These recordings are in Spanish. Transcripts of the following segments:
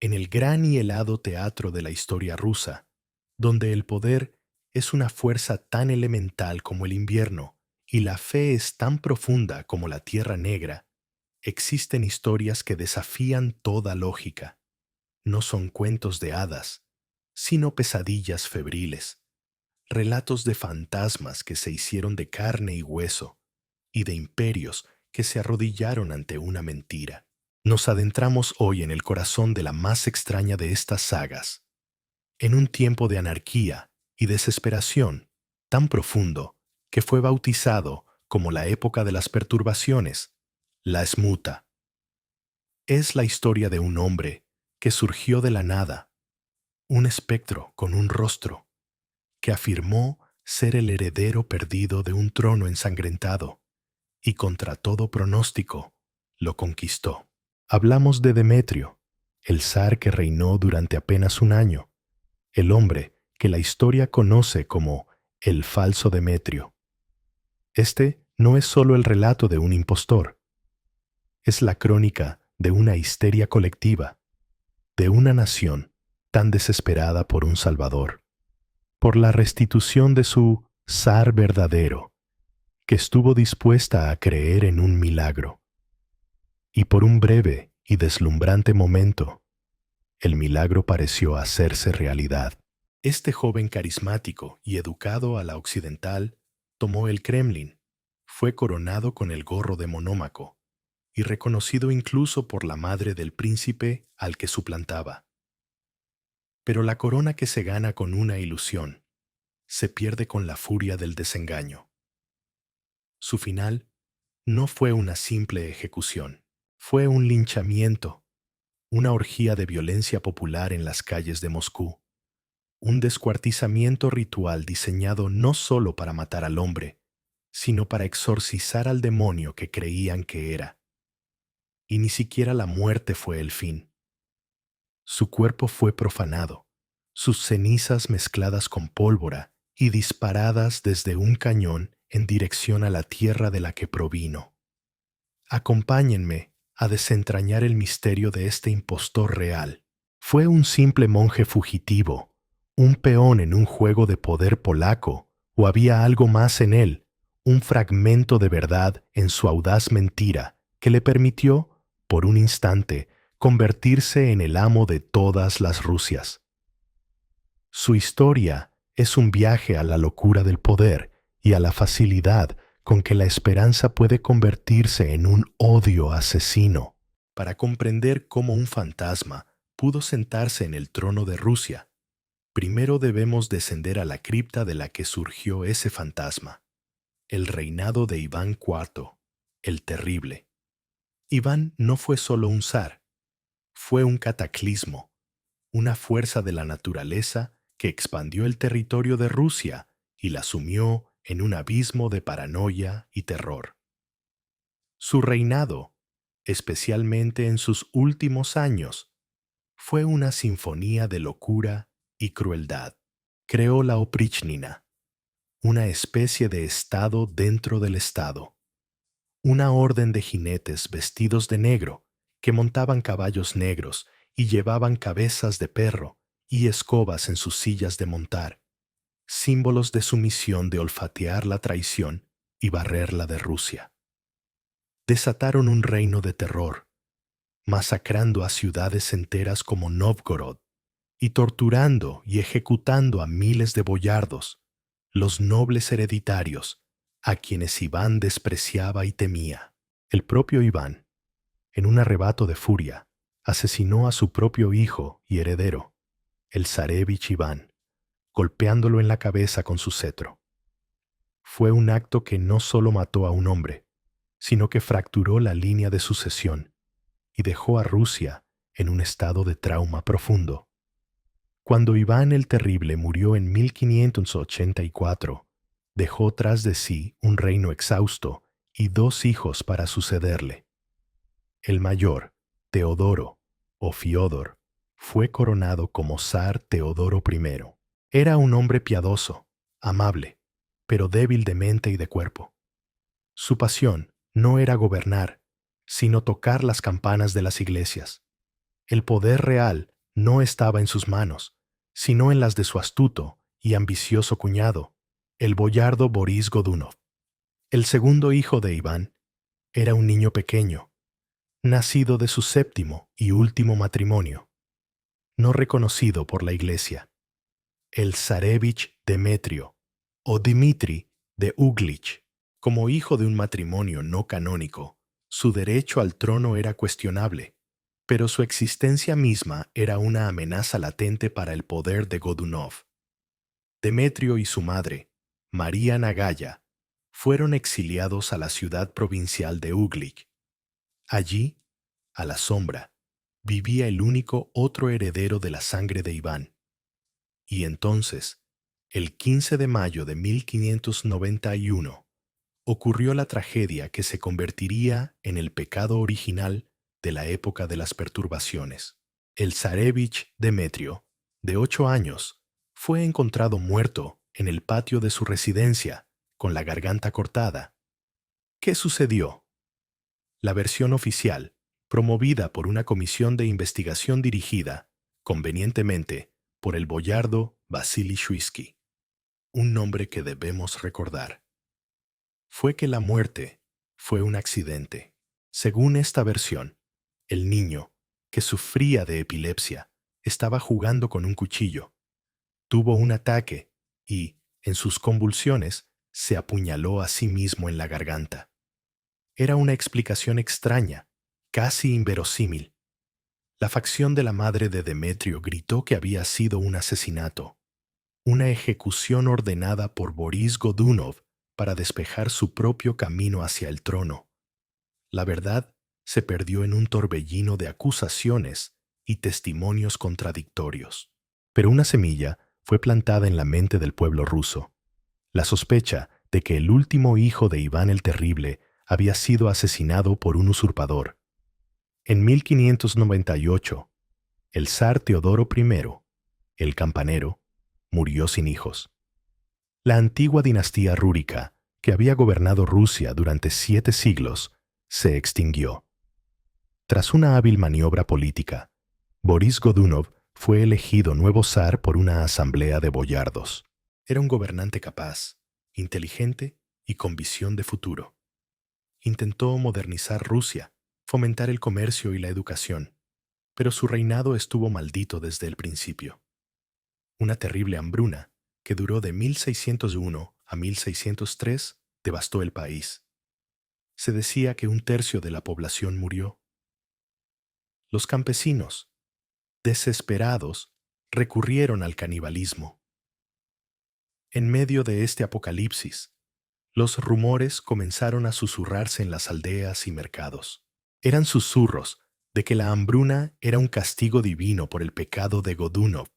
en el gran y helado teatro de la historia rusa, donde el poder es una fuerza tan elemental como el invierno y la fe es tan profunda como la tierra negra, existen historias que desafían toda lógica. No son cuentos de hadas, sino pesadillas febriles, relatos de fantasmas que se hicieron de carne y hueso, y de imperios que se arrodillaron ante una mentira. Nos adentramos hoy en el corazón de la más extraña de estas sagas, en un tiempo de anarquía y desesperación tan profundo que fue bautizado como la época de las perturbaciones, la Smuta. Es la historia de un hombre que surgió de la nada, un espectro con un rostro, que afirmó ser el heredero perdido de un trono ensangrentado, y contra todo pronóstico, lo conquistó. Hablamos de Demetrio, el zar que reinó durante apenas un año, el hombre que la historia conoce como el falso Demetrio. Este no es solo el relato de un impostor, es la crónica de una histeria colectiva, de una nación tan desesperada por un salvador, por la restitución de su zar verdadero, que estuvo dispuesta a creer en un milagro. Y por un breve y deslumbrante momento, el milagro pareció hacerse realidad. Este joven carismático y educado a la occidental tomó el Kremlin, fue coronado con el gorro de monómaco y reconocido incluso por la madre del príncipe al que suplantaba. Pero la corona que se gana con una ilusión se pierde con la furia del desengaño. Su final no fue una simple ejecución, fue un linchamiento, una orgía de violencia popular en las calles de Moscú, un descuartizamiento ritual diseñado no solo para matar al hombre, sino para exorcizar al demonio que creían que era. Y ni siquiera la muerte fue el fin. Su cuerpo fue profanado, sus cenizas mezcladas con pólvora y disparadas desde un cañón en dirección a la tierra de la que provino. Acompáñenme a desentrañar el misterio de este impostor real. ¿Fue un simple monje fugitivo, un peón en un juego de poder polaco, o había algo más en él, un fragmento de verdad en su audaz mentira que le permitió, por un instante, convertirse en el amo de todas las Rusias? Su historia es un viaje a la locura del poder y a la facilidad con que la esperanza puede convertirse en un odio asesino. Para comprender cómo un fantasma pudo sentarse en el trono de Rusia, primero debemos descender a la cripta de la que surgió ese fantasma, el reinado de Iván IV, el Terrible. Iván no fue solo un zar, fue un cataclismo, una fuerza de la naturaleza que expandió el territorio de Rusia y la sumió en un abismo de paranoia y terror. Su reinado, especialmente en sus últimos años, fue una sinfonía de locura y crueldad. Creó la Oprichnina, una especie de estado dentro del estado, una orden de jinetes vestidos de negro que montaban caballos negros y llevaban cabezas de perro y escobas en sus sillas de montar, símbolos de su misión de olfatear la traición y barrerla de Rusia. Desataron un reino de terror, masacrando a ciudades enteras como Novgorod y torturando y ejecutando a miles de boyardos, los nobles hereditarios, a quienes Iván despreciaba y temía. El propio Iván, en un arrebato de furia, asesinó a su propio hijo y heredero, el zarevich Iván, golpeándolo en la cabeza con su cetro. Fue un acto que no solo mató a un hombre, sino que fracturó la línea de sucesión y dejó a Rusia en un estado de trauma profundo. Cuando Iván el Terrible murió en 1584, dejó tras de sí un reino exhausto y dos hijos para sucederle. El mayor, Teodoro, o Fiódor, fue coronado como zar Teodoro I. Era un hombre piadoso, amable, pero débil de mente y de cuerpo. Su pasión no era gobernar, sino tocar las campanas de las iglesias. El poder real no estaba en sus manos, sino en las de su astuto y ambicioso cuñado, el boyardo Boris Godunov. El segundo hijo de Iván era un niño pequeño, nacido de su séptimo y último matrimonio, no reconocido por la Iglesia, el zarevich Demetrio, o Dmitri de Uglich. Como hijo de un matrimonio no canónico, su derecho al trono era cuestionable, pero su existencia misma era una amenaza latente para el poder de Godunov. Demetrio y su madre, María Nagaya, fueron exiliados a la ciudad provincial de Uglich. Allí, a la sombra, vivía el único otro heredero de la sangre de Iván. Y entonces, el 15 de mayo de 1591, ocurrió la tragedia que se convertiría en el pecado original de la época de las perturbaciones. El zarevich Demetrio, de 8 años, fue encontrado muerto en el patio de su residencia, con la garganta cortada. ¿Qué sucedió? La versión oficial, promovida por una comisión de investigación dirigida, convenientemente, por el boyardo Vasily Shuisky, un nombre que debemos recordar, fue que la muerte fue un accidente. Según esta versión, el niño, que sufría de epilepsia, estaba jugando con un cuchillo. Tuvo un ataque y, en sus convulsiones, se apuñaló a sí mismo en la garganta. Era una explicación extraña, casi inverosímil. La facción de la madre de Demetrio gritó que había sido un asesinato, una ejecución ordenada por Boris Godunov para despejar su propio camino hacia el trono. La verdad se perdió en un torbellino de acusaciones y testimonios contradictorios. Pero una semilla fue plantada en la mente del pueblo ruso, la sospecha de que el último hijo de Iván el Terrible había sido asesinado por un usurpador. En 1598, el zar Teodoro I, el campanero, murió sin hijos. La antigua dinastía rúrica, que había gobernado Rusia durante 7 siglos, se extinguió. Tras una hábil maniobra política, Boris Godunov fue elegido nuevo zar por una asamblea de boyardos. Era un gobernante capaz, inteligente y con visión de futuro. Intentó modernizar Rusia, fomentar el comercio y la educación, pero su reinado estuvo maldito desde el principio. Una terrible hambruna, que duró de 1601 a 1603, devastó el país. Se decía que 1/3 de la población murió. Los campesinos, desesperados, recurrieron al canibalismo. En medio de este apocalipsis, los rumores comenzaron a susurrarse en las aldeas y mercados. Eran susurros de que la hambruna era un castigo divino por el pecado de Godunov,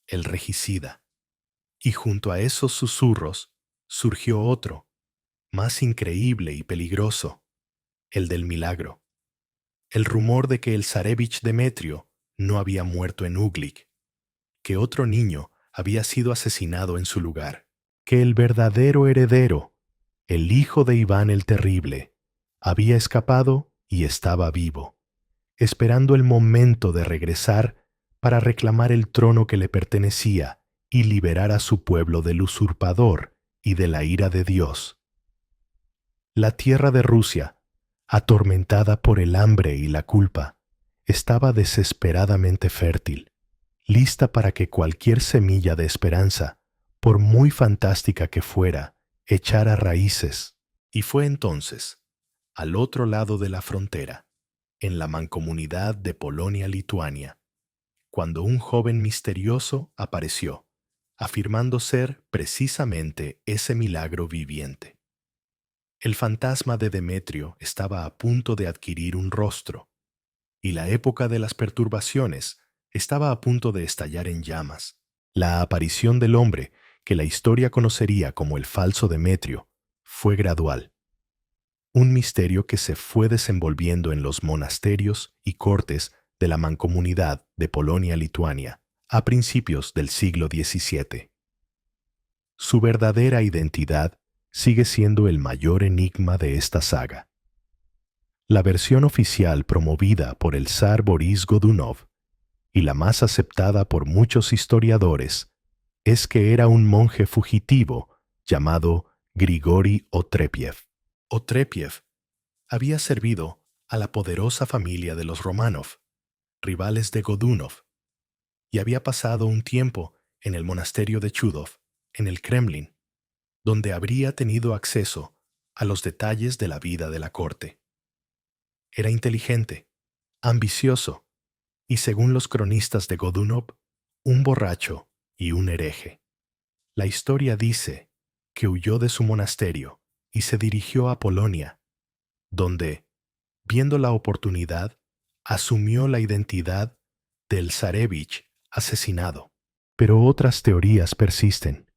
el regicida. Y junto a esos susurros surgió otro, más increíble y peligroso, el del milagro. El rumor de que el zarevich Demetrio no había muerto en Uglich, que otro niño había sido asesinado en su lugar, que el verdadero heredero, el hijo de Iván el Terrible, había escapado y estaba vivo, esperando el momento de regresar para reclamar el trono que le pertenecía y liberar a su pueblo del usurpador y de la ira de Dios. La tierra de Rusia, atormentada por el hambre y la culpa, estaba desesperadamente fértil, lista para que cualquier semilla de esperanza, por muy fantástica que fuera, echara raíces. Y fue entonces, al otro lado de la frontera, en la mancomunidad de Polonia-Lituania, cuando un joven misterioso apareció, afirmando ser precisamente ese milagro viviente. El fantasma de Demetrio estaba a punto de adquirir un rostro, y la época de las perturbaciones estaba a punto de estallar en llamas. La aparición del hombre, que la historia conocería como el falso Demetrio, fue gradual. Un misterio que se fue desenvolviendo en los monasterios y cortes de la mancomunidad de Polonia-Lituania a principios del siglo XVII. Su verdadera identidad sigue siendo el mayor enigma de esta saga. La versión oficial promovida por el zar Boris Godunov y la más aceptada por muchos historiadores, es que era un monje fugitivo llamado Grigori Otrepiev. Otrepiev había servido a la poderosa familia de los Románov, rivales de Godunov, y había pasado un tiempo en el monasterio de Chudov, en el Kremlin, donde habría tenido acceso a los detalles de la vida de la corte. Era inteligente, ambicioso y, según los cronistas de Godunov, un borracho y un hereje. La historia dice que huyó de su monasterio y se dirigió a Polonia, donde, viendo la oportunidad, asumió la identidad del zarevich asesinado. Pero otras teorías persisten.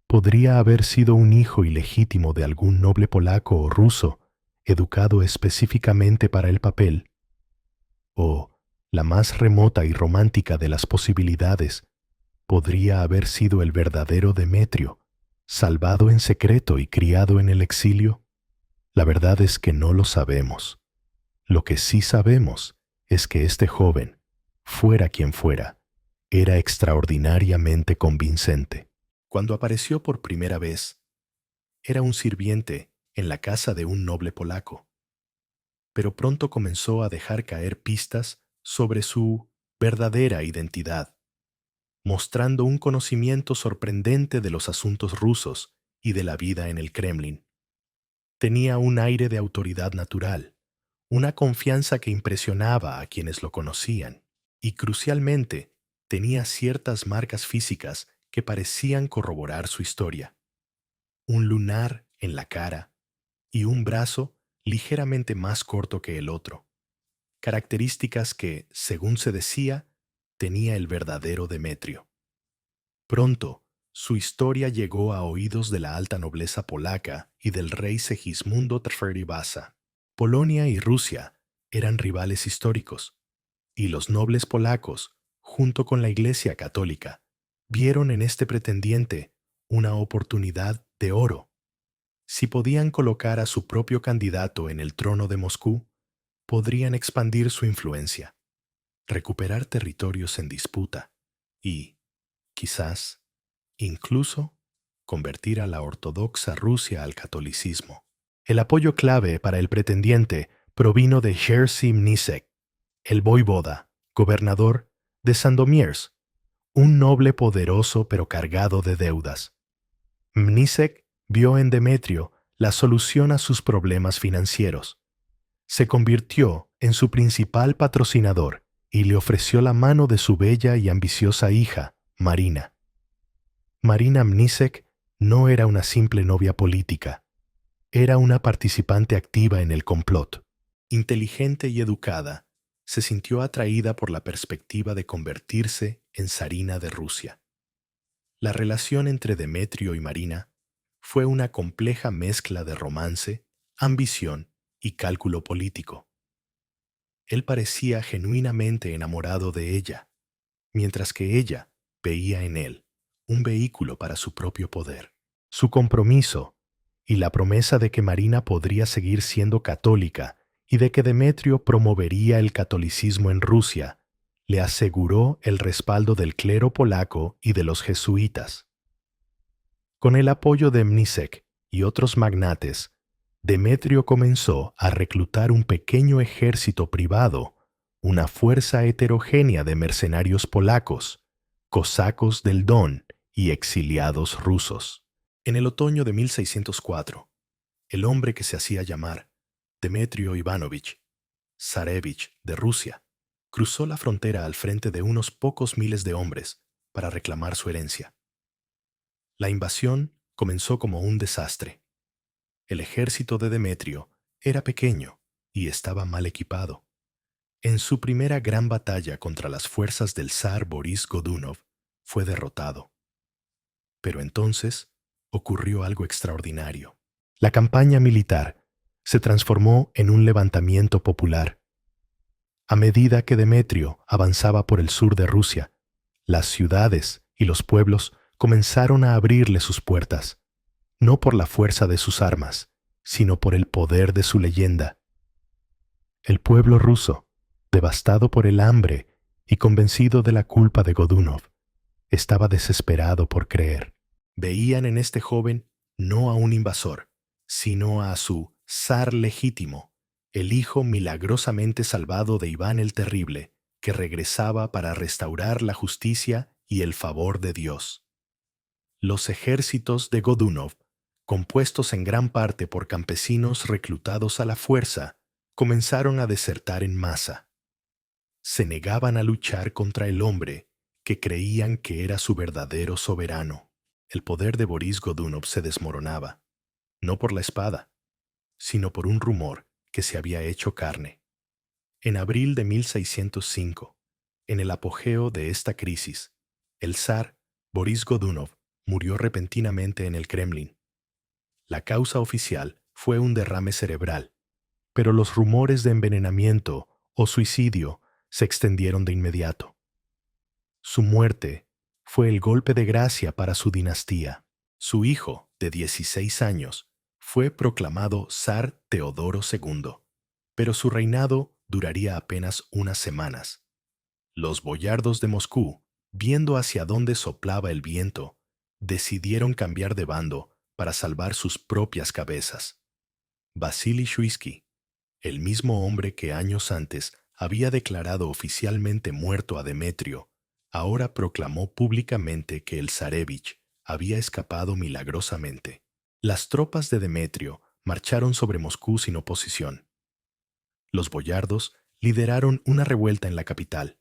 Podría haber sido un hijo ilegítimo de algún noble polaco o ruso, educado específicamente para el papel. O, la más remota y romántica de las posibilidades, podría haber sido el verdadero Demetrio, salvado en secreto y criado en el exilio. La verdad es que no lo sabemos. Lo que sí sabemos es que este joven, fuera quien fuera, era extraordinariamente convincente. Cuando apareció por primera vez, era un sirviente en la casa de un noble polaco, pero pronto comenzó a dejar caer pistas sobre su verdadera identidad, mostrando un conocimiento sorprendente de los asuntos rusos y de la vida en el Kremlin. Tenía un aire de autoridad natural, una confianza que impresionaba a quienes lo conocían, y crucialmente, tenía ciertas marcas físicas que parecían corroborar su historia. Un lunar en la cara y un brazo ligeramente más corto que el otro, características que, según se decía, tenía el verdadero Demetrio. Pronto, su historia llegó a oídos de la alta nobleza polaca y del rey Segismundo III Basa. Polonia y Rusia eran rivales históricos, y los nobles polacos, junto con la Iglesia católica, vieron en este pretendiente una oportunidad de oro. Si podían colocar a su propio candidato en el trono de Moscú, podrían expandir su influencia, recuperar territorios en disputa y, quizás, incluso, convertir a la ortodoxa Rusia al catolicismo. El apoyo clave para el pretendiente provino de Jerzy Mniszek, el voivoda, gobernador de Sandomierz, un noble poderoso pero cargado de deudas. Mniszek vio en Demetrio la solución a sus problemas financieros. Se convirtió en su principal patrocinador y le ofreció la mano de su bella y ambiciosa hija, Marina. Marina Mniszek no era una simple novia política, era una participante activa en el complot. Inteligente y educada, se sintió atraída por la perspectiva de convertirse en zarina de Rusia. La relación entre Demetrio y Marina fue una compleja mezcla de romance, ambición y cálculo político. Él parecía genuinamente enamorado de ella, mientras que ella veía en él un vehículo para su propio poder. Su compromiso y la promesa de que Marina podría seguir siendo católica y de que Demetrio promovería el catolicismo en Rusia, le aseguró el respaldo del clero polaco y de los jesuitas. Con el apoyo de Mniszek y otros magnates, Demetrio comenzó a reclutar un pequeño ejército privado, una fuerza heterogénea de mercenarios polacos, cosacos del Don y exiliados rusos. En el otoño de 1604, el hombre que se hacía llamar Demetrio Ivanovich, zarevich de Rusia, cruzó la frontera al frente de unos pocos miles de hombres para reclamar su herencia. La invasión comenzó como un desastre. El ejército de Demetrio era pequeño y estaba mal equipado. En su primera gran batalla contra las fuerzas del zar Boris Godunov, fue derrotado. Pero entonces ocurrió algo extraordinario. La campaña militar se transformó en un levantamiento popular. A medida que Demetrio avanzaba por el sur de Rusia, las ciudades y los pueblos comenzaron a abrirle sus puertas, no por la fuerza de sus armas, sino por el poder de su leyenda. El pueblo ruso, devastado por el hambre y convencido de la culpa de Godunov, estaba desesperado por creer. Veían en este joven no a un invasor, sino a su zar legítimo, el hijo milagrosamente salvado de Iván el Terrible, que regresaba para restaurar la justicia y el favor de Dios. Los ejércitos de Godunov, compuestos en gran parte por campesinos reclutados a la fuerza, comenzaron a desertar en masa. Se negaban a luchar contra el hombre que creían que era su verdadero soberano. El poder de Boris Godunov se desmoronaba, no por la espada, sino por un rumor que se había hecho carne. En abril de 1605, en el apogeo de esta crisis, el zar Boris Godunov murió repentinamente en el Kremlin. La causa oficial fue un derrame cerebral, pero los rumores de envenenamiento o suicidio se extendieron de inmediato. Su muerte fue el golpe de gracia para su dinastía. Su hijo, de 16 años, fue proclamado zar Teodoro II, pero su reinado duraría apenas unas semanas. Los boyardos de Moscú, viendo hacia dónde soplaba el viento, decidieron cambiar de bando para salvar sus propias cabezas. Vasily Shuisky, el mismo hombre que años antes había declarado oficialmente muerto a Demetrio, ahora proclamó públicamente que el zarevich había escapado milagrosamente. Las tropas de Demetrio marcharon sobre Moscú sin oposición. Los boyardos lideraron una revuelta en la capital.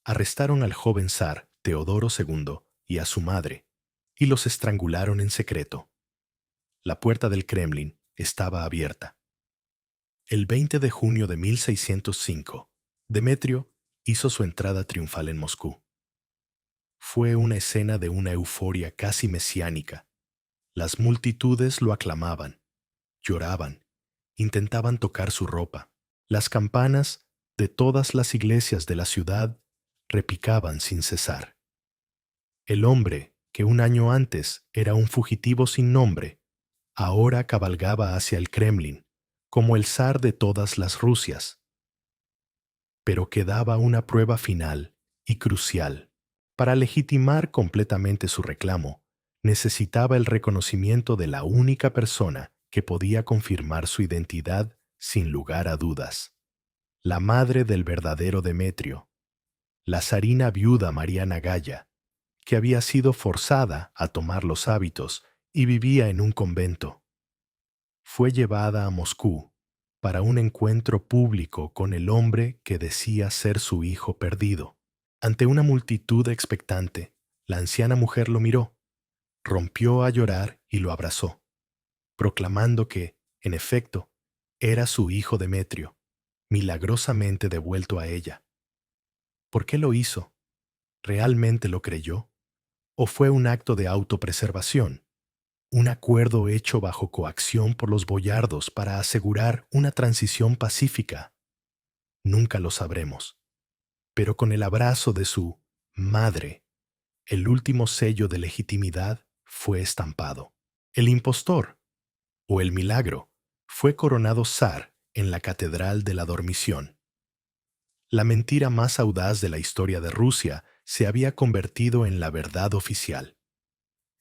Arrestaron al joven zar Teodoro II y a su madre, y los estrangularon en secreto. La puerta del Kremlin estaba abierta. El 20 de junio de 1605, Demetrio hizo su entrada triunfal en Moscú. Fue una escena de una euforia casi mesiánica. Las multitudes lo aclamaban, lloraban, intentaban tocar su ropa. Las campanas de todas las iglesias de la ciudad repicaban sin cesar. El hombre, que un año antes era un fugitivo sin nombre, ahora cabalgaba hacia el Kremlin, como el zar de todas las Rusias. Pero quedaba una prueba final y crucial. Para legitimar completamente su reclamo, necesitaba el reconocimiento de la única persona que podía confirmar su identidad sin lugar a dudas. La madre del verdadero Demetrio, la zarina viuda Mariana Gaya, que había sido forzada a tomar los hábitos y vivía en un convento. Fue llevada a Moscú para un encuentro público con el hombre que decía ser su hijo perdido. Ante una multitud expectante, la anciana mujer lo miró, rompió a llorar y lo abrazó, proclamando que, en efecto, era su hijo Demetrio, milagrosamente devuelto a ella. ¿Por qué lo hizo? ¿Realmente lo creyó? ¿O fue un acto de autopreservación? ¿Un acuerdo hecho bajo coacción por los boyardos para asegurar una transición pacífica? Nunca lo sabremos. Pero con el abrazo de su madre, el último sello de legitimidad fue estampado. El impostor, o el milagro, fue coronado zar en la Catedral de la Dormición. La mentira más audaz de la historia de Rusia se había convertido en la verdad oficial.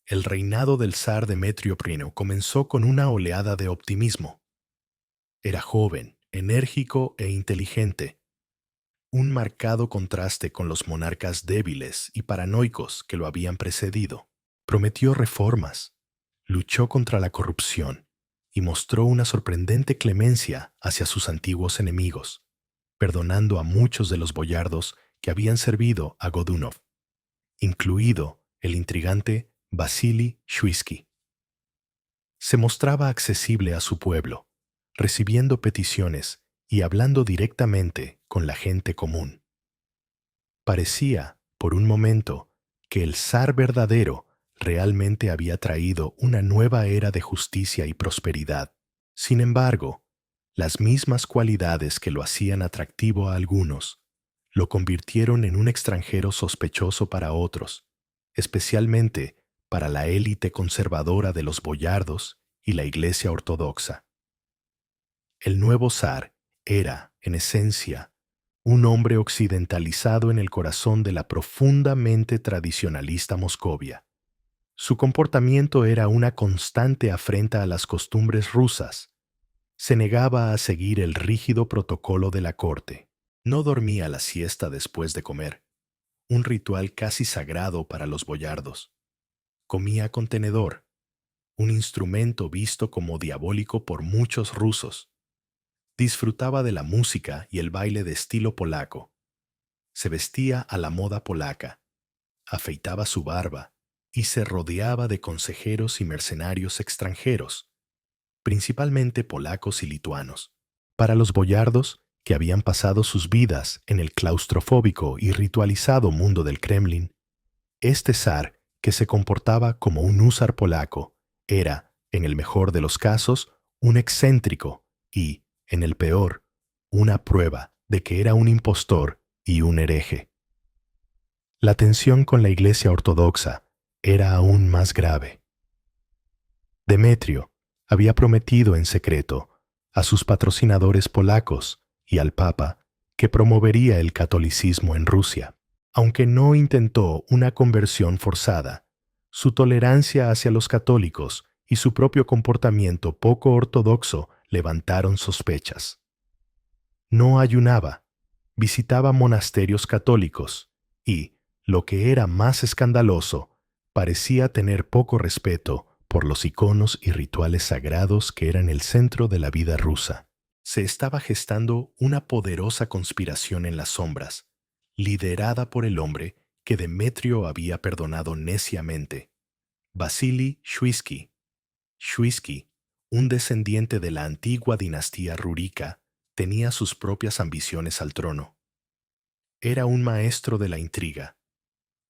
El reinado del zar Demetrio I comenzó con una oleada de optimismo. Era joven, enérgico e inteligente, un marcado contraste con los monarcas débiles y paranoicos que lo habían precedido. Prometió reformas, luchó contra la corrupción y mostró una sorprendente clemencia hacia sus antiguos enemigos, perdonando a muchos de los boyardos que habían servido a Godunov, incluido el intrigante Vasily Shuisky. Se mostraba accesible a su pueblo, recibiendo peticiones y hablando directamente con la gente común. Parecía, por un momento, que el zar verdadero realmente había traído una nueva era de justicia y prosperidad. Sin embargo, las mismas cualidades que lo hacían atractivo a algunos, lo convirtieron en un extranjero sospechoso para otros, especialmente para la élite conservadora de los boyardos y la Iglesia ortodoxa. El nuevo zar era, en esencia, un hombre occidentalizado en el corazón de la profundamente tradicionalista Moscovia. Su comportamiento era una constante afrenta a las costumbres rusas. Se negaba a seguir el rígido protocolo de la corte. No dormía la siesta después de comer, un ritual casi sagrado para los boyardos. Comía con tenedor, un instrumento visto como diabólico por muchos rusos. Disfrutaba de la música y el baile de estilo polaco. Se vestía a la moda polaca, afeitaba su barba y se rodeaba de consejeros y mercenarios extranjeros, principalmente polacos y lituanos. Para los boyardos, que habían pasado sus vidas en el claustrofóbico y ritualizado mundo del Kremlin, este zar, que se comportaba como un húsar polaco, era, en el mejor de los casos, un excéntrico y, en el peor, una prueba de que era un impostor y un hereje. La tensión con la Iglesia Ortodoxa era aún más grave. Demetrio había prometido en secreto a sus patrocinadores polacos y al Papa que promovería el catolicismo en Rusia. Aunque no intentó una conversión forzada, su tolerancia hacia los católicos y su propio comportamiento poco ortodoxo levantaron sospechas. No ayunaba, visitaba monasterios católicos y, lo que era más escandaloso, parecía tener poco respeto por los iconos y rituales sagrados que eran el centro de la vida rusa. Se estaba gestando una poderosa conspiración en las sombras, liderada por el hombre que Demetrio había perdonado neciamente, Vasili Shuisky. Shuisky, un descendiente de la antigua dinastía rúrica, tenía sus propias ambiciones al trono. Era un maestro de la intriga,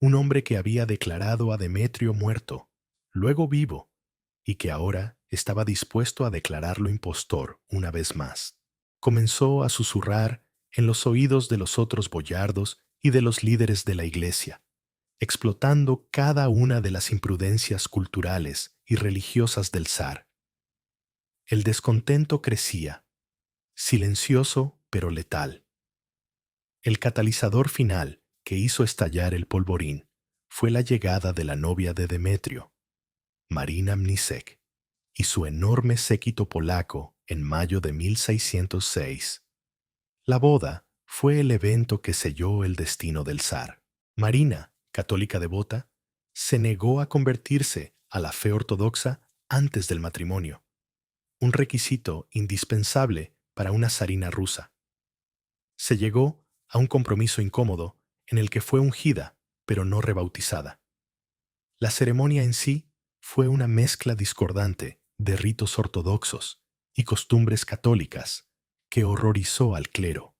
un hombre que había declarado a Demetrio muerto, luego vivo, y que ahora estaba dispuesto a declararlo impostor una vez más. Comenzó a susurrar en los oídos de los otros boyardos y de los líderes de la iglesia, explotando cada una de las imprudencias culturales y religiosas del zar. El descontento crecía, silencioso pero letal. El catalizador final que hizo estallar el polvorín fue la llegada de la novia de Demetrio, Marina Mniszek, y su enorme séquito polaco en mayo de 1606. La boda fue el evento que selló el destino del zar. Marina, católica devota, se negó a convertirse a la fe ortodoxa antes del matrimonio, un requisito indispensable para una zarina rusa. Se llegó a un compromiso incómodo en el que fue ungida, pero no rebautizada. La ceremonia en sí fue una mezcla discordante de ritos ortodoxos y costumbres católicas que horrorizó al clero.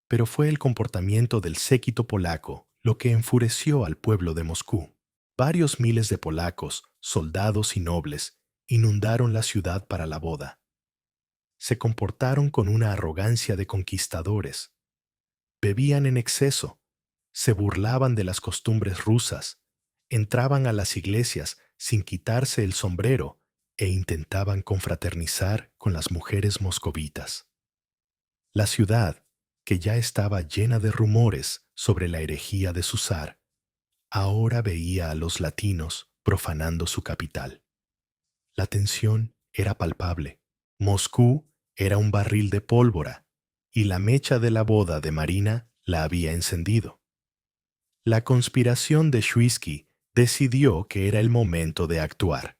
Pero fue el comportamiento del séquito polaco lo que enfureció al pueblo de Moscú. Varios miles de polacos, soldados y nobles inundaron la ciudad para la boda. Se comportaron con una arrogancia de conquistadores. Bebían en exceso, se burlaban de las costumbres rusas, entraban a las iglesias sin quitarse el sombrero e intentaban confraternizar con las mujeres moscovitas. La ciudad, que ya estaba llena de rumores sobre la herejía de su zar, ahora veía a los latinos profanando su capital. La tensión era palpable. Moscú era un barril de pólvora y la mecha de la boda de Marina la había encendido. La conspiración de Shuisky decidió que era el momento de actuar.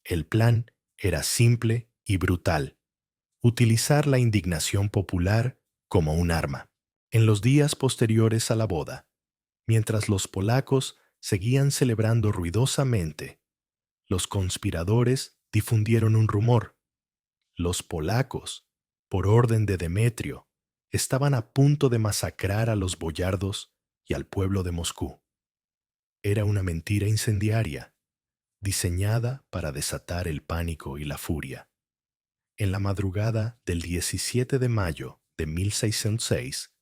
El plan era simple y brutal: utilizar la indignación popular como un arma. En los días posteriores a la boda, mientras los polacos seguían celebrando ruidosamente, los conspiradores difundieron un rumor. Los polacos, por orden de Demetrio, estaban a punto de masacrar a los boyardos y al pueblo de Moscú. Era una mentira incendiaria, diseñada para desatar el pánico y la furia. En la madrugada del 17 de mayo de 1606,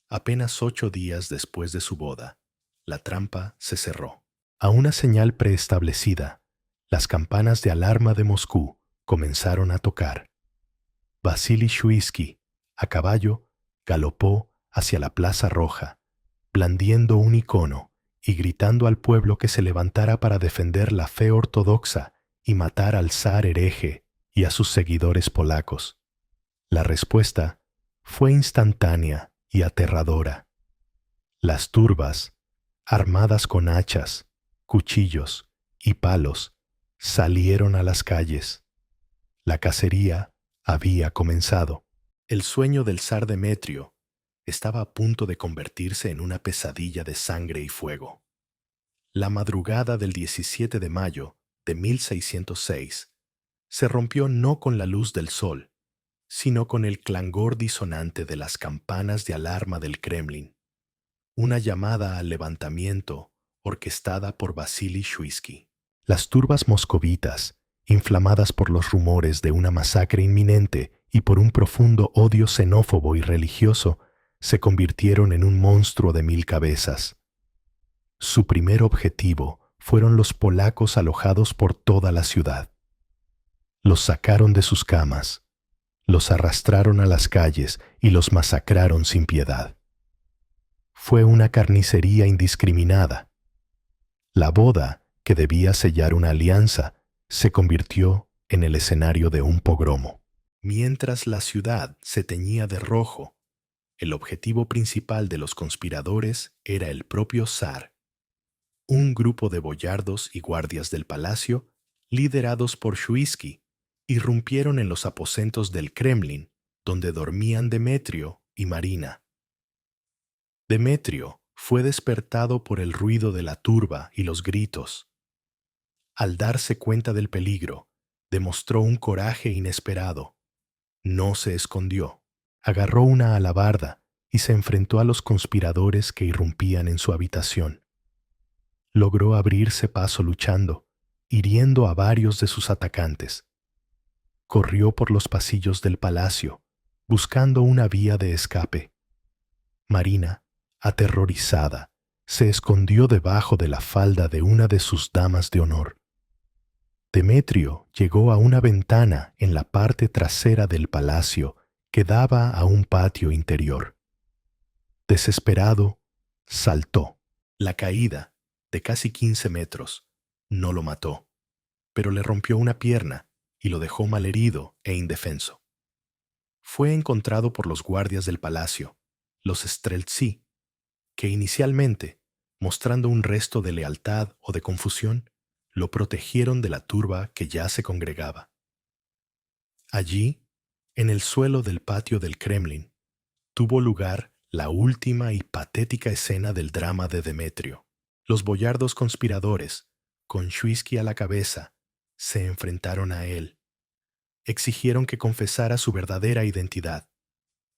apenas 8 días después de su boda, la trampa se cerró. A una señal preestablecida, las campanas de alarma de Moscú comenzaron a tocar. Vasili Shuisky, a caballo, galopó hacia la Plaza Roja, blandiendo un icono y gritando al pueblo que se levantara para defender la fe ortodoxa y matar al zar hereje y a sus seguidores polacos. La respuesta fue instantánea y aterradora. Las turbas, armadas con hachas, cuchillos y palos, salieron a las calles. La cacería había comenzado. El sueño del zar Demetrio estaba a punto de convertirse en una pesadilla de sangre y fuego. La madrugada del 17 de mayo de 1606 se rompió no con la luz del sol, sino con el clangor disonante de las campanas de alarma del Kremlin, una llamada al levantamiento orquestada por Vasily Shuisky. Las turbas moscovitas, inflamadas por los rumores de una masacre inminente y por un profundo odio xenófobo y religioso, se convirtieron en un monstruo de 1000 cabezas. Su primer objetivo fueron los polacos alojados por toda la ciudad. Los sacaron de sus camas, los arrastraron a las calles y los masacraron sin piedad. Fue una carnicería indiscriminada. La boda, que debía sellar una alianza, se convirtió en el escenario de un pogromo. Mientras la ciudad se teñía de rojo, el objetivo principal de los conspiradores era el propio zar. Un grupo de boyardos y guardias del palacio, liderados por Shuisky, irrumpieron en los aposentos del Kremlin, donde dormían Demetrio y Marina. Demetrio fue despertado por el ruido de la turba y los gritos. Al darse cuenta del peligro, demostró un coraje inesperado. No se escondió. Agarró una alabarda y se enfrentó a los conspiradores que irrumpían en su habitación. Logró abrirse paso luchando, hiriendo a varios de sus atacantes. Corrió por los pasillos del palacio, buscando una vía de escape. Marina, aterrorizada, se escondió debajo de la falda de una de sus damas de honor. Demetrio llegó a una ventana en la parte trasera del palacio que daba a un patio interior. Desesperado, saltó. La caída, de casi 15 metros, no lo mató, pero le rompió una pierna y lo dejó malherido e indefenso. Fue encontrado por los guardias del palacio, los Streltsí, que inicialmente, mostrando un resto de lealtad o de confusión, lo protegieron de la turba que ya se congregaba. Allí, en el suelo del patio del Kremlin, tuvo lugar la última y patética escena del drama de Demetrio. Los boyardos conspiradores, con Shuisky a la cabeza, se enfrentaron a él. Exigieron que confesara su verdadera identidad.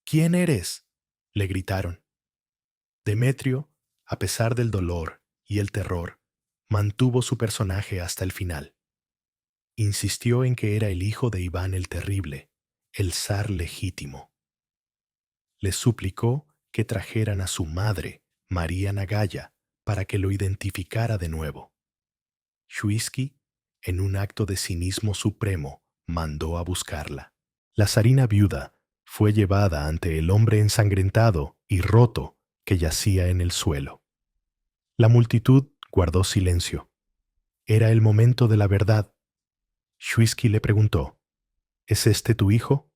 «¿Quién eres?», le gritaron. Demetrio, a pesar del dolor y el terror, mantuvo su personaje hasta el final. Insistió en que era el hijo de Iván el Terrible, el zar legítimo. Les suplicó que trajeran a su madre, María Nagaya, para que lo identificara de nuevo. Shuisky, en un acto de cinismo supremo, mandó a buscarla. La zarina viuda fue llevada ante el hombre ensangrentado y roto que yacía en el suelo. La multitud guardó silencio. Era el momento de la verdad. Shuisky le preguntó, «¿Es este tu hijo?».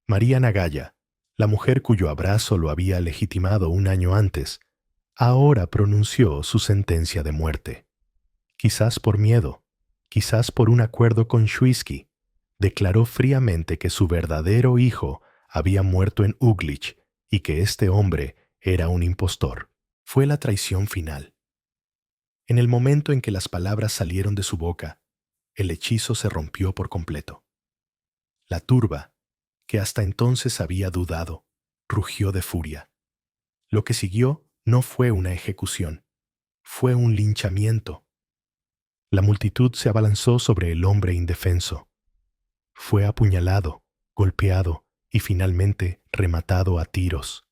María Nagaya, la mujer cuyo abrazo lo había legitimado un año antes, ahora pronunció su sentencia de muerte. Quizás por miedo, quizás por un acuerdo con Shuisky, declaró fríamente que su verdadero hijo había muerto en Uglich y que este hombre era un impostor. Fue la traición final. En el momento en que las palabras salieron de su boca, el hechizo se rompió por completo. La turba, que hasta entonces había dudado, rugió de furia. Lo que siguió no fue una ejecución, fue un linchamiento. La multitud se abalanzó sobre el hombre indefenso. Fue apuñalado, golpeado y finalmente rematado a tiros.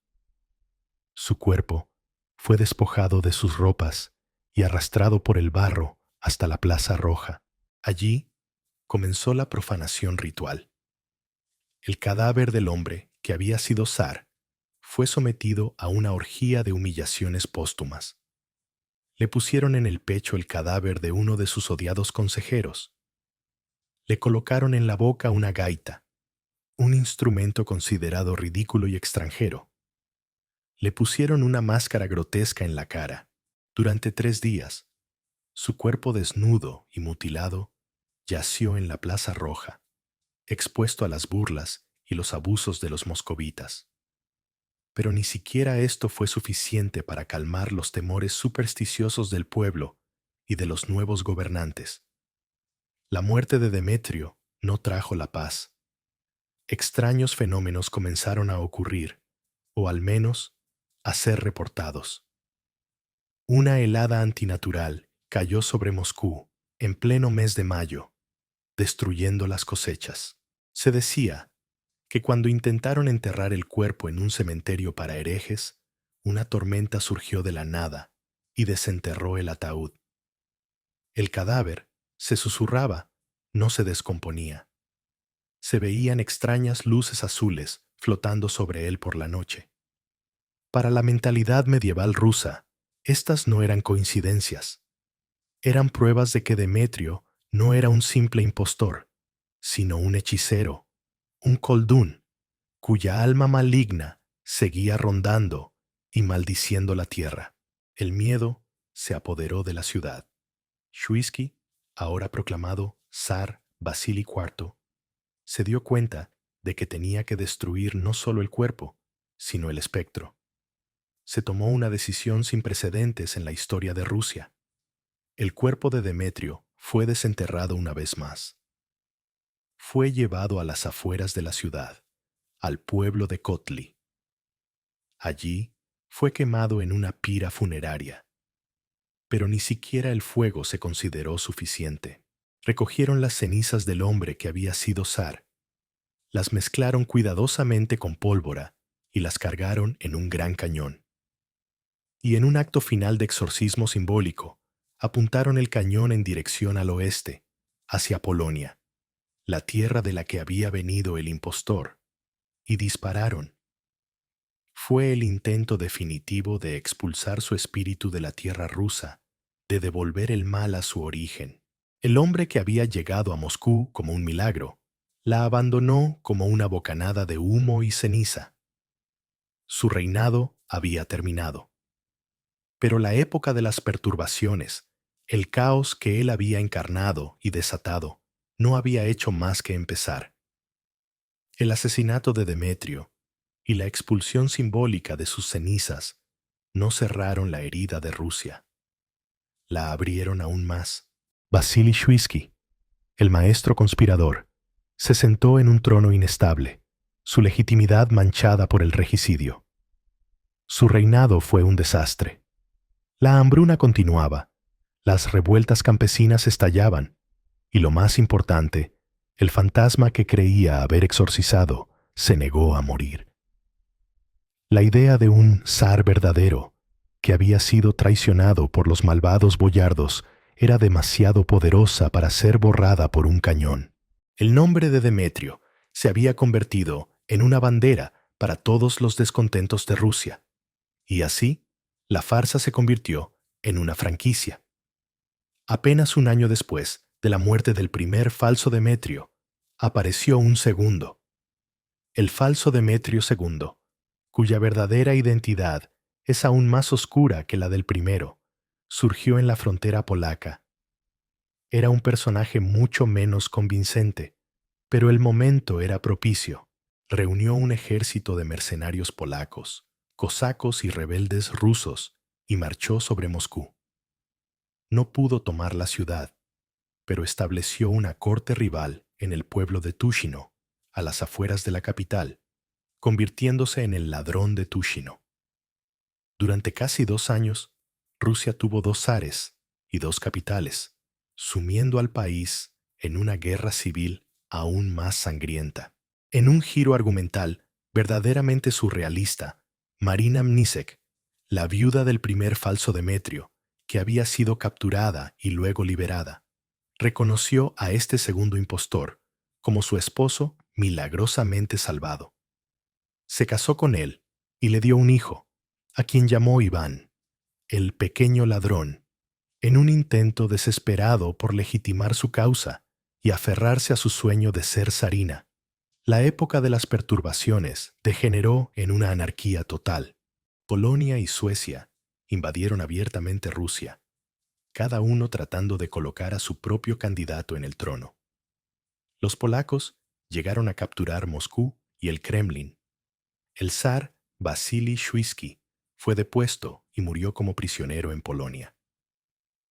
Su cuerpo fue despojado de sus ropas y arrastrado por el barro hasta la Plaza Roja. Allí comenzó la profanación ritual. El cadáver del hombre que había sido zar fue sometido a una orgía de humillaciones póstumas. Le pusieron en el pecho el cadáver de uno de sus odiados consejeros. Le colocaron en la boca una gaita, un instrumento considerado ridículo y extranjero. Le pusieron una máscara grotesca en la cara. Durante 3 días, su cuerpo desnudo y mutilado yació en la Plaza Roja, expuesto a las burlas y los abusos de los moscovitas. Pero ni siquiera esto fue suficiente para calmar los temores supersticiosos del pueblo y de los nuevos gobernantes. La muerte de Demetrio no trajo la paz. Extraños fenómenos comenzaron a ocurrir, o al menos a ser reportados. Una helada antinatural cayó sobre Moscú en pleno mes de mayo, destruyendo las cosechas. Se decía que cuando intentaron enterrar el cuerpo en un cementerio para herejes, una tormenta surgió de la nada y desenterró el ataúd. El cadáver, se susurraba, no se descomponía. Se veían extrañas luces azules flotando sobre él por la noche. Para la mentalidad medieval rusa, estas no eran coincidencias. Eran pruebas de que Demetrio no era un simple impostor, sino un hechicero, un koldún, cuya alma maligna seguía rondando y maldiciendo la tierra. El miedo se apoderó de la ciudad. Shuisky, ahora proclamado zar Vasili IV, se dio cuenta de que tenía que destruir no solo el cuerpo, sino el espectro. Se tomó una decisión sin precedentes en la historia de Rusia. El cuerpo de Demetrio fue desenterrado una vez más. Fue llevado a las afueras de la ciudad, al pueblo de Kotli. Allí fue quemado en una pira funeraria. Pero ni siquiera el fuego se consideró suficiente. Recogieron las cenizas del hombre que había sido zar, las mezclaron cuidadosamente con pólvora y las cargaron en un gran cañón. Y en un acto final de exorcismo simbólico, apuntaron el cañón en dirección al oeste, hacia Polonia, la tierra de la que había venido el impostor, y dispararon. Fue el intento definitivo de expulsar su espíritu de la tierra rusa, de devolver el mal a su origen. El hombre que había llegado a Moscú como un milagro, la abandonó como una bocanada de humo y ceniza. Su reinado había terminado. Pero la época de las perturbaciones, el caos que él había encarnado y desatado, no había hecho más que empezar. El asesinato de Demetrio y la expulsión simbólica de sus cenizas no cerraron la herida de Rusia. La abrieron aún más. Vasili Shuisky, el maestro conspirador, se sentó en un trono inestable, su legitimidad manchada por el regicidio. Su reinado fue un desastre. La hambruna continuaba, las revueltas campesinas estallaban, y lo más importante, el fantasma que creía haber exorcizado se negó a morir. La idea de un zar verdadero, que había sido traicionado por los malvados boyardos, era demasiado poderosa para ser borrada por un cañón. El nombre de Demetrio se había convertido en una bandera para todos los descontentos de Rusia, y así, la farsa se convirtió en una franquicia. Apenas un año después de la muerte del primer falso Demetrio, apareció un segundo. El falso Demetrio II, cuya verdadera identidad es aún más oscura que la del primero, surgió en la frontera polaca. Era un personaje mucho menos convincente, pero el momento era propicio. Reunió un ejército de mercenarios polacos, cosacos y rebeldes rusos, y marchó sobre Moscú. No pudo tomar la ciudad, pero estableció una corte rival en el pueblo de Tushino, a las afueras de la capital, convirtiéndose en el ladrón de Tushino. Durante casi 2 años, Rusia tuvo 2 zares y 2 capitales, sumiendo al país en una guerra civil aún más sangrienta. En un giro argumental verdaderamente surrealista, Marina Mnisek, la viuda del primer falso Demetrio, que había sido capturada y luego liberada, reconoció a este segundo impostor como su esposo milagrosamente salvado. Se casó con él y le dio un hijo, a quien llamó Iván, el pequeño ladrón, en un intento desesperado por legitimar su causa y aferrarse a su sueño de ser zarina. La época de las perturbaciones degeneró en una anarquía total. Polonia y Suecia invadieron abiertamente Rusia, cada uno tratando de colocar a su propio candidato en el trono. Los polacos llegaron a capturar Moscú y el Kremlin. El zar Vasily Shuisky fue depuesto y murió como prisionero en Polonia.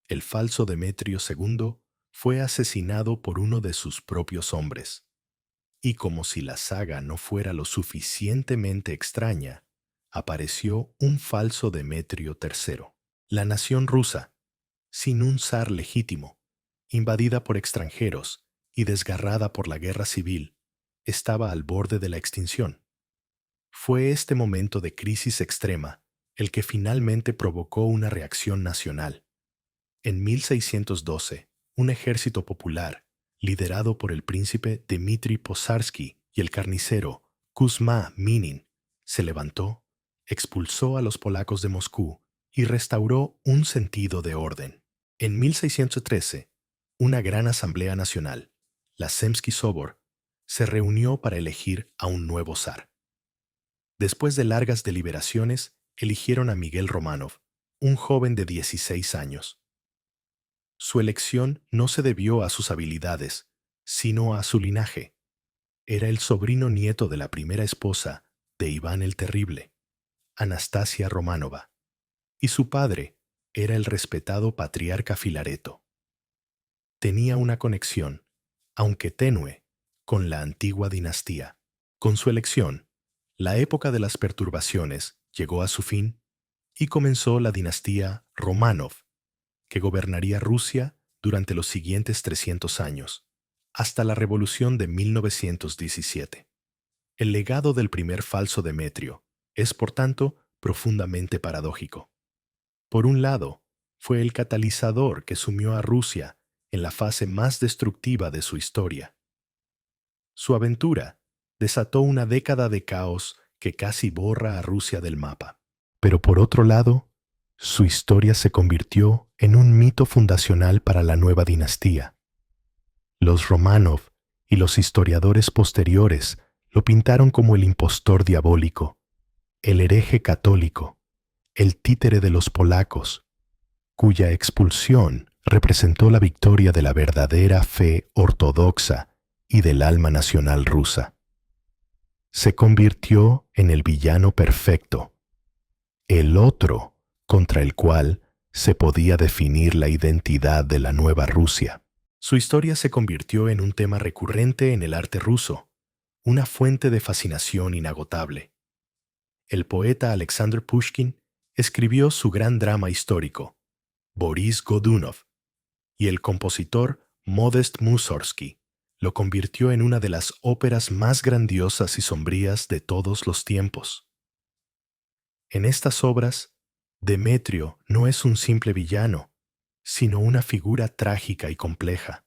El falso Demetrio II fue asesinado por uno de sus propios hombres. Y como si la saga no fuera lo suficientemente extraña, apareció un falso Demetrio III. La nación rusa, sin un zar legítimo, invadida por extranjeros y desgarrada por la guerra civil, estaba al borde de la extinción. Fue este momento de crisis extrema el que finalmente provocó una reacción nacional. En 1612, un ejército popular, liderado por el príncipe Dmitri Posarsky y el carnicero Kuzma Minin, se levantó, expulsó a los polacos de Moscú y restauró un sentido de orden. En 1613, una gran asamblea nacional, la Zemski Sobor, se reunió para elegir a un nuevo zar. Después de largas deliberaciones, eligieron a Miguel Romanov, un joven de 16 años. Su elección no se debió a sus habilidades, sino a su linaje. Era el sobrino nieto de la primera esposa de Iván el Terrible, Anastasia Romanova, y su padre era el respetado patriarca Filareto. Tenía una conexión, aunque tenue, con la antigua dinastía. Con su elección, la época de las perturbaciones llegó a su fin y comenzó la dinastía Romanov, que gobernaría Rusia durante los siguientes 300 años, hasta la Revolución de 1917. El legado del primer falso Demetrio es, por tanto, profundamente paradójico. Por un lado, fue el catalizador que sumió a Rusia en la fase más destructiva de su historia. Su aventura desató una década de caos que casi borra a Rusia del mapa. Pero por otro lado, su historia se convirtió en un mito fundacional para la nueva dinastía. Los Romanov y los historiadores posteriores lo pintaron como el impostor diabólico, el hereje católico, el títere de los polacos, cuya expulsión representó la victoria de la verdadera fe ortodoxa y del alma nacional rusa. Se convirtió en el villano perfecto, el otro contra el cual se podía definir la identidad de la nueva Rusia. Su historia se convirtió en un tema recurrente en el arte ruso, una fuente de fascinación inagotable. El poeta Alexander Pushkin escribió su gran drama histórico, Boris Godunov, y el compositor Modest Mussorgsky lo convirtió en una de las óperas más grandiosas y sombrías de todos los tiempos. En estas obras, Demetrio no es un simple villano, sino una figura trágica y compleja,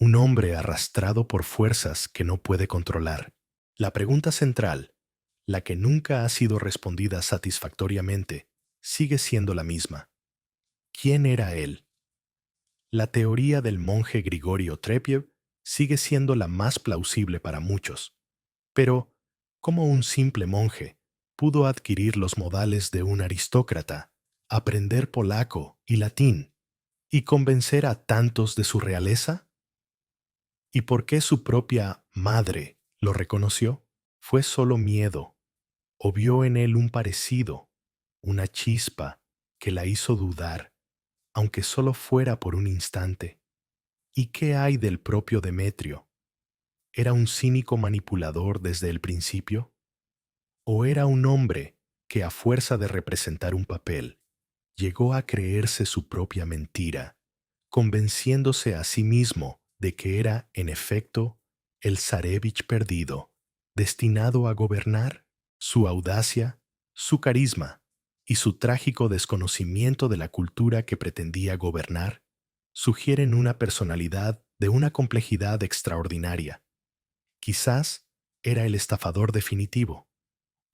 un hombre arrastrado por fuerzas que no puede controlar. La pregunta central, la que nunca ha sido respondida satisfactoriamente, sigue siendo la misma. ¿Quién era él? La teoría del monje Grigorio Trepiev sigue siendo la más plausible para muchos. Pero, ¿cómo un simple monje pudo adquirir los modales de un aristócrata, aprender polaco y latín, y convencer a tantos de su realeza? ¿Y por qué su propia madre lo reconoció? ¿Fue solo miedo, o vio en él un parecido, una chispa que la hizo dudar, aunque solo fuera por un instante? ¿Y qué hay del propio Demetrio? ¿Era un cínico manipulador desde el principio? ¿O era un hombre que, a fuerza de representar un papel, llegó a creerse su propia mentira, convenciéndose a sí mismo de que era, en efecto, el zarévich perdido, destinado a gobernar? Su audacia, su carisma y su trágico desconocimiento de la cultura que pretendía gobernar sugieren una personalidad de una complejidad extraordinaria. Quizás era el estafador definitivo,